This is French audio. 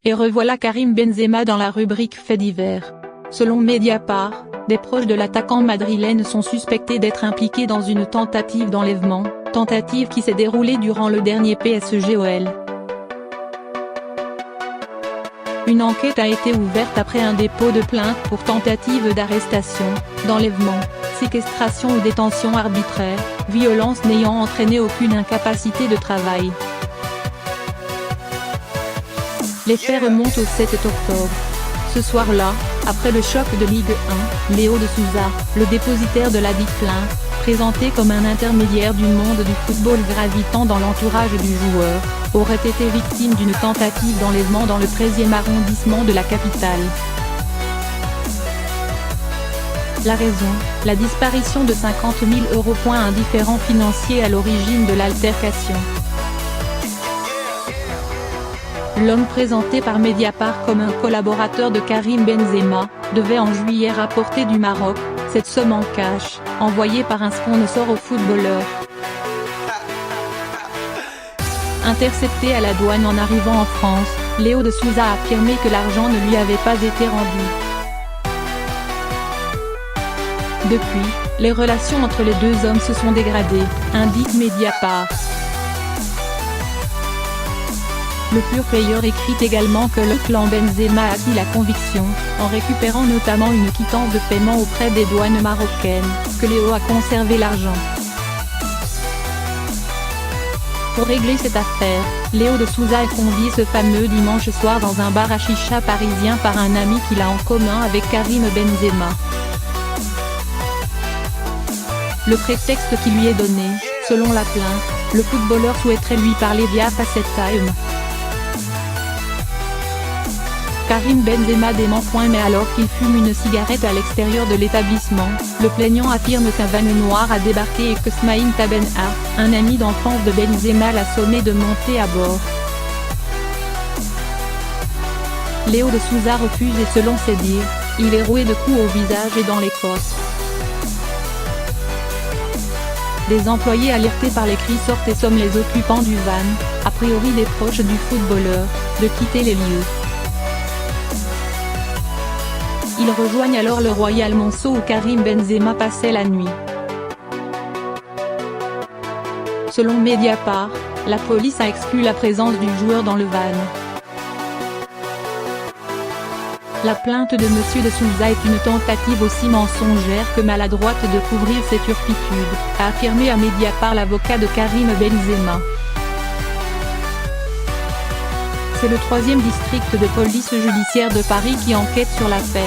Et revoilà Karim Benzema dans la rubrique Faits divers. Selon Mediapart, des proches de l'attaquant madrilène sont suspectés d'être impliqués dans une tentative d'enlèvement, tentative qui s'est déroulée durant le dernier PSG-OL. Une enquête a été ouverte après un dépôt de plainte pour tentative d'arrestation, d'enlèvement, séquestration ou détention arbitraire, violence n'ayant entraîné aucune incapacité de travail. Les faits remontent au 7 octobre. Ce soir-là, après le choc de Ligue 1, Léo de Souza, le dépositaire de ladite plainte, présenté comme un intermédiaire du monde du football gravitant dans l'entourage du joueur, aurait été victime d'une tentative d'enlèvement dans le 13e arrondissement de la capitale. La raison, la disparition de 50 000 €. Un différend financier à l'origine de l'altercation. L'homme présenté par Mediapart comme un collaborateur de Karim Benzema, devait en juillet rapporter du Maroc, cette somme en cash, envoyée par un sponsor au footballeur. Intercepté à la douane en arrivant en France, Léo de Souza a affirmé que l'argent ne lui avait pas été rendu. Depuis, les relations entre les deux hommes se sont dégradées, indique Mediapart. Le pur player écrit également que le clan Benzema a acquis la conviction, en récupérant notamment une quittance de paiement auprès des douanes marocaines, que Léo a conservé l'argent. Pour régler cette affaire, Léo de Souza est convié ce fameux dimanche soir dans un bar à chicha parisien par un ami qu'il a en commun avec Karim Benzema. Le prétexte qui lui est donné, selon la plainte, le footballeur souhaiterait lui parler via FaceTime. Karim Benzema dément. Mais alors qu'il fume une cigarette à l'extérieur de l'établissement, le plaignant affirme qu'un van noir a débarqué et que Smaïn Tabenha, un ami d'enfance de Benzema, l'a sommé de monter à bord. Léo de Souza refuse et selon ses dires, il est roué de coups au visage et dans les côtes. Des employés alertés par les cris sortent et somment les occupants du van, a priori des proches du footballeur, de quitter les lieux. Ils rejoignent alors le Royal Monceau où Karim Benzema passait la nuit. Selon Mediapart, la police a exclu la présence du joueur dans le van. La plainte de Monsieur de Souza est une tentative aussi mensongère que maladroite de couvrir ses turpitudes, a affirmé à Mediapart l'avocat de Karim Benzema. C'est le 3e district de police judiciaire de Paris qui enquête sur l'affaire.